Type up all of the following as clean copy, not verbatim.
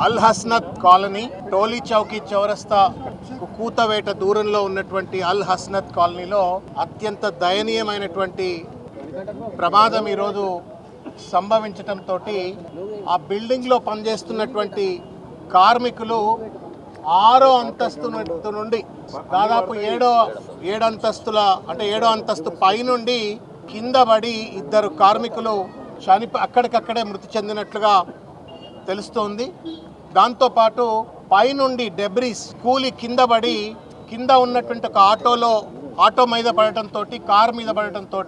అల్ Hasnat colony టోలీ Chowki చౌరస్తా కూతవేట దూరంలో ఉన్నటువంటి అల్ హస్నత్ కాలనీలో అత్యంత దయనీయమైనటువంటి ప్రమాదం ఈరోజు సంభవించడంతో ఆ బిల్డింగ్లో పనిచేస్తున్నటువంటి కార్మికులు 6వ అంతస్తు నుండి దాదాపు 7 అంతస్తుల అంటే 7వ అంతస్తు పైనుండి కింద పడి 2 కార్మికులు అక్కడికక్కడే మృతి చెందినట్లుగా తెలుస్తోంది. దాంతోపాటు పైనుండి డెబ్రీస్ కూలి కింద పడి కింద ఉన్నటువంటి ఒక ఆటో మీద పడటంతో కారు మీద పడటంతో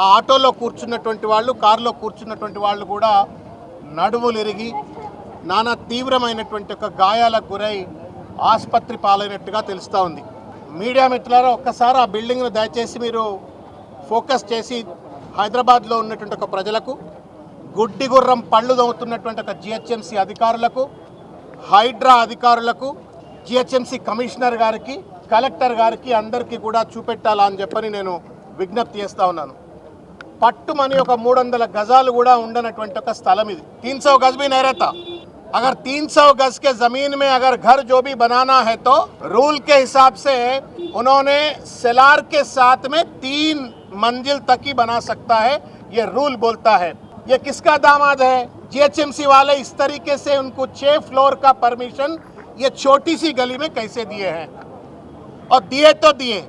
ఆ ఆటోలో కూర్చున్నటువంటి వాళ్ళు కారులో కూర్చున్నటువంటి వాళ్ళు కూడా నడుములు ఇరిగి నానా తీవ్రమైనటువంటి ఒక గాయాలకు గురై ఆసుపత్రి పాలైనట్టుగా తెలుస్తూ ఉంది. మీడియా మిత్రులారా, ఒక్కసారి ఆ బిల్డింగ్ను దయచేసి మీరు ఫోకస్ చేసి హైదరాబాద్లో ఉన్నటువంటి ఒక ప్రజలకు, గుడ్డి గుర్రం పళ్ళు దవ్వుతున్నటువంటి ఒక జిహెచ్ఎంసీ అధికారులకు, హైడ్రా అధికారులకు, జిహెచ్ఎంసీ కమిషనర్ గారికి, కలెక్టర్ గారికి అందరికీ కూడా చూపెట్టాలా అని చెప్పని నేను విజ్ఞప్తి చేస్తూ ఉన్నాను. పట్టుమని ఒక 300 గజాలు కూడా ఉండనటువంటి ఒక స్థలం ఇది. 300 गज भी नहीं रहता. अगर 300 गज के जमीन में अगर घर जो भी बनाना है तो रूल के हिसाब से उन्होंने सेलार के साथ में 3 मंजिल तक ही बना सकता है, ये रूल बोलता है. ये किसका दामाद है? जीएचएमसी वाले इस तरीके से उनको 6 फ्लोर का परमिशन ये छोटी सी गली में कैसे दिए हैं? और दिए तो दिए,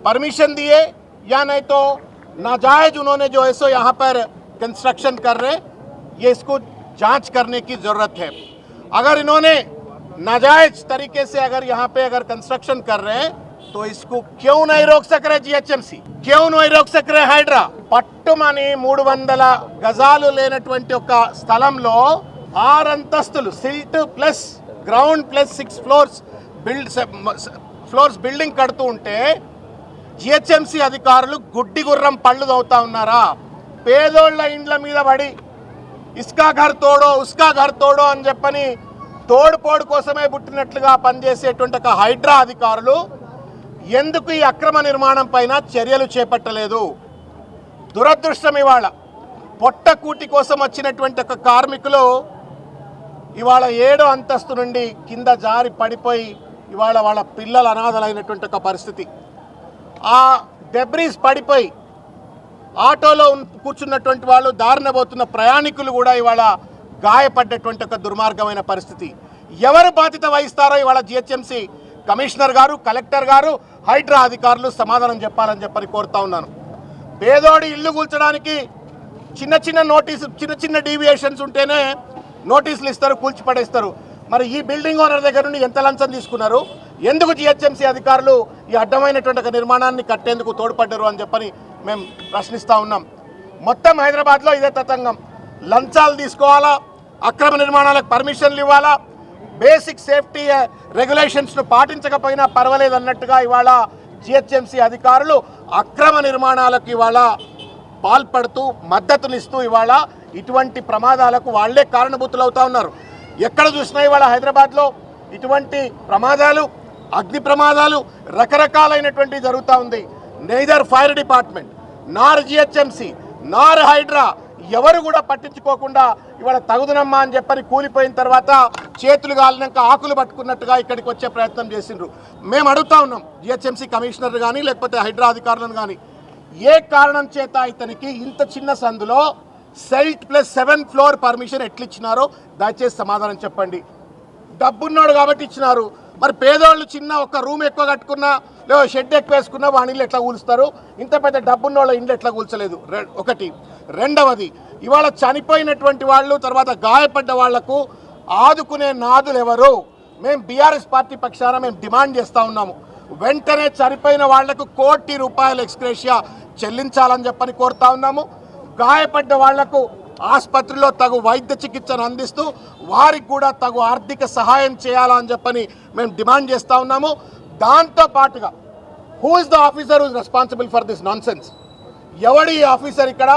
परमिशन दिए या नहीं तो नाजायज उन्होंने जो है सो यहाँ पर कंस्ट्रक्शन कर रहे, ये इसको जांच करने की ज़रूरत है. अगर इन्होंने नाजायज तरीके से अगर यहाँ पे अगर कंस्ट्रक्शन कर रहे हैं तो इसको क्यों नहीं रोक सक रहे जीएचएमसी, क्यों नहीं रोक सक रहे హైడ్రా? పట్టుమని 300 గజాలు లేనటువంటి ఒక స్థలంలో 6 అంతస్తులు silt plus ground plus 6 floors building కడుతూ ఉంటే జిహెచ్ఎంసీ అధికారులు గుడ్డి గుర్రం పళ్ళు దవ్వుతా ఉన్నారా? పేదోళ్ల ఇండ్ల మీద పడి ఇస్కా ఘర్ తోడో ఉస్కా ఘర్ తోడో అని చెప్పని తోడుపోడు కోసమే పుట్టినట్లుగా పనిచేసేటువంటి ఒక హైడ్రా అధికారులు ఎందుకు ఈ అక్రమ నిర్మాణం పైన చర్యలు చేపట్టలేదు? దురదృష్టం, ఇవాళ పొట్టకూటి కోసం వచ్చినటువంటి ఒక కార్మికులు ఇవాళ 7వ అంతస్తు నుండి కింద జారి పడిపోయి ఇవాళ వాళ్ళ పిల్లలు అనాథలైనటువంటి ఒక పరిస్థితి. ఆ డెబ్రీస్ పడిపోయి ఆటోలో కూర్చున్నటువంటి వాళ్ళు, దారిన పోతున్న ప్రయాణికులు కూడా ఇవాళ గాయపడ్డటువంటి ఒక దుర్మార్గమైన పరిస్థితి. ఎవరు బాధ్యత వహిస్తారో ఇవాళ జిహెచ్ఎంసీ కమిషనర్ గారు, కలెక్టర్ గారు, హైడ్రా అధికారులు సమాధానం చెప్పాలని చెప్పని కోరుతా ఉన్నాను. పేదోడి ఇల్లు కూల్చడానికి చిన్న చిన్న డీవియేషన్స్ ఉంటేనే నోటీసులు ఇస్తారు, కూల్చిపడేస్తారు. మరి ఈ బిల్డింగ్ ఓనర్ దగ్గర నుండి ఎంత లంచం తీసుకున్నారు? ఎందుకు జిహెచ్ఎంసీ అధికారులు ఈ అడ్డమైనటువంటి ఒక నిర్మాణాన్ని కట్టేందుకు తోడ్పడ్డారు అని చెప్పని మేము ప్రశ్నిస్తూ ఉన్నాం. మొత్తం హైదరాబాద్లో ఇదే తతంగం. లంచాలు తీసుకోవాలా, అక్రమ నిర్మాణాలకు పర్మిషన్లు ఇవ్వాలా, బేసిక్ సేఫ్టీ రెగ్యులేషన్స్ను పాటించకపోయినా పర్వాలేదు అన్నట్టుగా ఇవాళ జిహెచ్ఎంసీ అధికారులు అక్రమ నిర్మాణాలకు ఇవాళ పాల్పడుతూ మద్దతునిస్తూ ఇవాళ ఇటువంటి ప్రమాదాలకు వాళ్లే కారణభూతులు అవుతా ఉన్నారు. ఎక్కడ చూసినా ఇవాళ హైదరాబాద్లో ఇటువంటి ప్రమాదాలు, అగ్ని ప్రమాదాలు రకరకాలైనటువంటి జరుగుతూ ఉంది. నెయిదర్ ఫైర్ డిపార్ట్మెంట్, నార్ జిహెచ్ఎంసీ, నార్ హైడ్రా ఎవరు కూడా పట్టించుకోకుండా ఇవాళ తగుదనమ్మా అని చెప్పని కూలిపోయిన తర్వాత చేతులు కాలినాక ఆకులు పట్టుకున్నట్టుగా ఇక్కడికి వచ్చే ప్రయత్నం చేసిండ్రు. మేము అడుగుతా ఉన్నాం జిహెచ్ఎంసీ కమిషనర్ కానీ లేకపోతే హైడ్రా అధికారులను కానీ, ఏ కారణం చేత ఇతనికి ఇంత చిన్న సందులో సెల్ట్ ప్లస్ 7 ఫ్లోర్ పర్మిషన్ ఎట్లిచ్చినారో దయచేసి సమాధానం చెప్పండి. డబ్బున్నాడు కాబట్టి ఇచ్చినారు. మరి పేదవాళ్ళు చిన్న ఒక రూమ్ ఎక్కువ కట్టుకున్నా లేదా షెడ్ ఎక్కువ వేసుకున్నా వాని ఇల్లు ఎట్లా కూలుస్తారు? ఇంత పెద్ద డబ్బున్నోళ్ళ ఇండ్లు ఎట్లా కూల్చలేదు? ఒకటి. రెండవది, ఇవాళ చనిపోయినటువంటి వాళ్ళు తర్వాత గాయపడ్డ వాళ్లకు ఆదుకునే నాదులు ఎవరు? మేము బీఆర్ఎస్ పార్టీ పక్షాన మేము డిమాండ్ చేస్తూ ఉన్నాము. వెంటనే చనిపోయిన వాళ్లకు ₹1 కోటి ఎక్స్గ్రేషియా చెల్లించాలని చెప్పని కోరుతా ఉన్నాము. గాయపడ్డ వాళ్లకు ఆసుపత్రిలో తగు వైద్య చికిత్సను అందిస్తూ వారికి కూడా తగు ఆర్థిక సహాయం చేయాలని చెప్పని మేము డిమాండ్ చేస్తూ ఉన్నాము. దాంతో పాటుగా who is the officer who's responsible for this nonsense? ఎవడి ఆఫీసర్ ఇక్కడ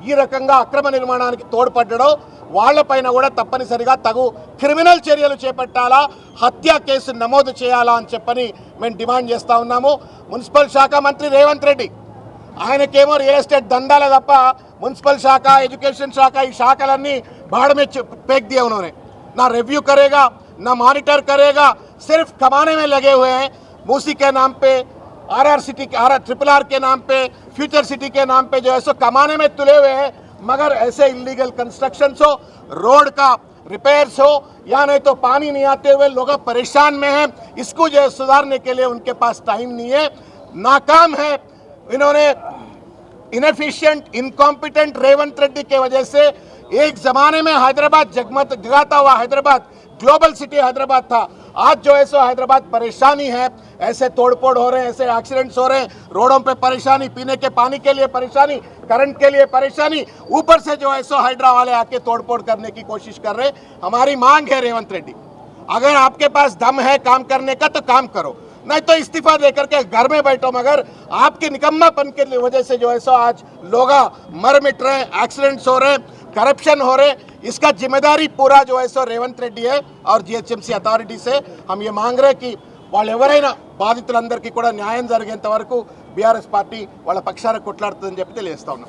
ఈ రకంగా అక్రమ నిర్మాణానికి తోడ్పడ్డాడో వాళ్లపైన కూడా తప్పనిసరిగా తగు క్రిమినల్ చర్యలు చేపట్టాలా, హత్య కేసు నమోదు చేయాలా అని చెప్పని మేము డిమాండ్ చేస్తూ ఉన్నాము. మున్సిపల్ శాఖ మంత్రి రేవంత్ రెడ్డి ఆయనకేమో రియల్ ఎస్టేట్ దందాలే తప్ప మున్సిపల్ శాఖ, ఎడ్యుకేషన్ శాఖ ఈ శాఖలన్నీ బాడ में फेंक दिया उन्होंने. ना रिव्यू करेगा, ना मॉनिटर करेगा, सिर्फ कमाने में लगे हुए हैं। मूसी के नाम पे, RR सिटी ट्रिपल आर के नाम पे, फ्यूचर सिटी के नाम पे जो है सो कमाने में तुले हुए हैं। मगर ऐसे इलीगल कंस्ट्रक्शन हो, रोड का रिपेयर्स हो, या नहीं तो पानी नहीं आते हुए लोग परेशान में हैं, इसको जो है सुधारने के लिए उनके पास टाइम नहीं है। नाकाम है। इन्होंने इनएफिशिएंट, इनकॉम्पिटेंट रेवंत रेड्डी के वजह से एक जमाने में हैदराबाद जगाता हुआ हैदराबाद, ग्लोबल सिटी हैदराबाद था। आज जो है सो हैदराबाद परेशानी है, ऐसे तोड़फोड़ हो रहे हैं, ऐसे एक्सीडेंट्स हो रहे हैं, रोडों पे परेशानी, पीने के पानी के लिए परेशानी, करंट के लिए परेशानी, ऊपर से जो है सो हाइड्रा वाले आके तोड़फोड़ करने की कोशिश कर रहे हैं। हमारी मांग है रेवंत रेड्डी, अगर आपके पास दम है काम करने का तो काम करो, नहीं तो इस्तीफा देकर के घर में बैठो। मगर आपके निकम्मापन के वजह से जो है सो आज लोग मर मिट रहे हैं, एक्सीडेंट्स हो रहे हैं, करप्शन हो रहे, इसका जिम्मेदारी पूरा जो है सो रेवंत రెడ్డి है और GHMC अथॉरिटी से हम ये मांग रहे कि వాళ్ళు ఎవరైనా బాధితులందరికీ కూడా న్యాయం జరిగేంత వరకు బీఆర్ఎస్ పార్టీ వాళ్ళ పక్షాన కొట్లాడుతుందని చెప్పి తెలియజేస్తా ఉన్నాం।